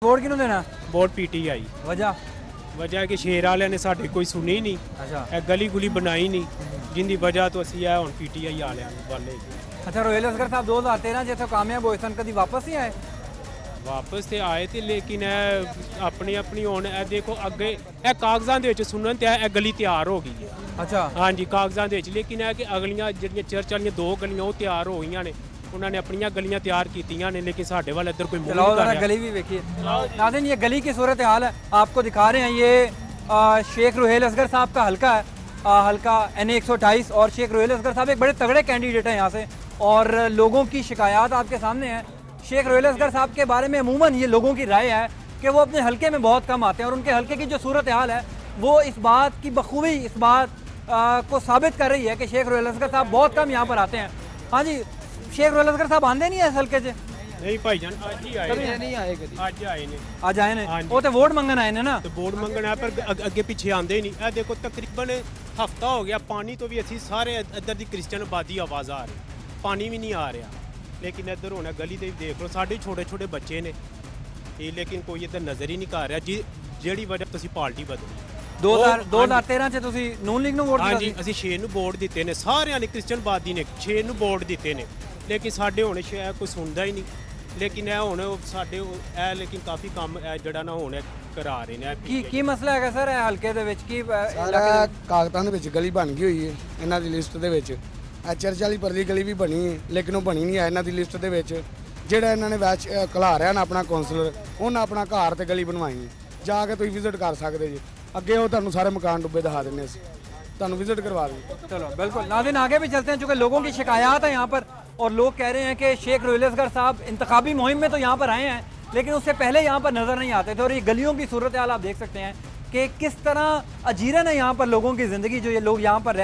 Vote किन्नू देना? Vote PTI. वजह है कि शेर वाले ने साडी कोई सुनी नहीं, अच्छा गली गुली बनाई नहीं, जिंदी वजह तो असी हुण पीटीआई वाले। अच्छा रोहेल असगर साहब 2013 जिथे कामयाब होए सन कभी वापस नहीं आए? वापस तो आए थे लेकिन अपनी अपनी हुण देखो अगे कागजां दे विच सुनन ते गली तैयार हो गई है। अच्छा हाँ जी कागजां दे विच, लेकिन कि अगलियां जिहड़ियां चर्च वालियां 2 गलियां वो तैयार हो गई ने, उन्होंने अपनी गलियां तैयार कीतियां ने, लेकिन साडे वाल इधर कोई चलाओ जरा गली भी देखिए। नाज़रीन ये गली की सूरत हाल है, आपको दिखा रहे हैं। ये शेख रोहेल असगर साहब का हल्का है, हल्का NA 128, और शेख रोहेल असगर साहब एक बड़े तगड़े कैंडिडेट हैं यहाँ से, और लोगों की शिकायत आपके सामने है। शेख रोहेल असगर साहब के बारे में अमूमन ये लोगों की राय है कि वो अपने हल्के में बहुत कम आते हैं, और उनके हल्के की जो सूरत हाल है वो इस बात की बखूबी इस बात को साबित कर रही है कि शेख रोहेल असगर साहब बहुत कम यहाँ पर आते हैं। हाँ जी, शेख रोहेल असगर साहब आंदे नहीं है इस हल्के से? नहीं भाईजान आज ही आए नहीं आए कभी? आज आए ने वो तो वोट मंगन आए ने ना, तो वोट मंगन आए पर अगे पीछे आंदे ही नहीं। देखो तकरीबन हफ्ता हो गया, पानी तो भी असी सारे इधर की क्रिश्चियन आबादी आवाज़ आ रही, पानी भी नहीं आ रहा, लेकिन इधर होना गली दे देख लो साढ़े छोटे छोटे बच्चे ने, ये लेकिन कोई इधर नज़र ही नहीं कर रहा जिहड़ी वजह तुसीं पार्टी बदली। 2013 ਚ ਤੁਸੀਂ ਨੂਨ ਲੀਗ ਨੂੰ ਵੋਟ ਦਿੱਤਾ? ਹਾਂਜੀ ਅਸੀਂ 6 ਨੂੰ ਵੋਟ ਦਿੱਤੇ ਨੇ, ਸਾਰਿਆਂ ਨੇ ਕ੍ਰਿਸਚੀਅਨ ਬਾਦੀ ਨੇ 6 ਨੂੰ ਵੋਟ ਦਿੱਤੇ ਨੇ, ਲੇਕਿਨ ਸਾਡੇ ਹੁਣ ਸ਼ਾਇਦ ਕੋਈ ਸੁਣਦਾ ਹੀ ਨਹੀਂ। ਲੇਕਿਨ ਇਹ ਹੁਣ ਸਾਡੇ ਇਹ ਲੇਕਿਨ ਕਾਫੀ ਕੰਮ ਜਿਹੜਾ ਨਾ ਹੁਣ ਕਰਾ ਰਹੇ ਨੇ। ਕੀ ਮਸਲਾ ਹੈਗਾ ਸਰ ਇਹ ਹਲਕੇ ਦੇ ਵਿੱਚ? ਕੀ ਸਾਰਾ ਕਾਗਜ਼ਾਂ ਦੇ ਵਿੱਚ ਗਲੀ ਬਣ ਗਈ ਹੋਈ ਹੈ ਇਹਨਾਂ ਦੀ ਲਿਸਟ ਦੇ ਵਿੱਚ। ਚਰਚ ਵਾਲੀ ਪਰਲੀ ਗਲੀ ਵੀ ਬਣੀ ਹੈ, ਲੇਕਿਨ ਉਹ ਬਣੀ ਨਹੀਂ ਹੈ ਇਹਨਾਂ ਦੀ ਲਿਸਟ ਦੇ ਵਿੱਚ। ਜਿਹੜਾ ਇਹਨਾਂ ਨੇ ਵਿੱਚ ਖਿਲਾ ਰਿਹਾ ਨਾ ਆਪਣਾ ਕੌਂਸਲਰ, ਉਹਨਾਂ ਆਪਣਾ ਘਰ ਤੇ ਗਲੀ ਬਣਵਾਈ ਹੈ, ਜਾ ਕੇ ਤੁਸੀਂ ਵਿਜ਼ਿਟ ਕਰ ਸਕਦੇ ਜੀ। ਅੱਗੇ ਉਹ ਤੁਹਾਨੂੰ ਸਾਰੇ मकान डुब्बे दिखा देंगे, ਤੁਹਾਨੂੰ विजिट करवा देंगे। चलो बिल्कुल नाज़रीन आगे भी चलते हैं, चूँकि लोगों की शिकायत है यहाँ पर, और लोग कह रहे हैं कि शेख रोहेल असगर साहब इंतखाबी मुहिम में तो यहाँ पर आए हैं, लेकिन उससे पहले यहाँ पर नज़र नहीं आते थे। और ये गलियों की सूरत हाल आप देख सकते हैं कि किस तरह अजीरन है यहाँ पर लोगों की ज़िंदगी, जो ये लोग यहाँ पर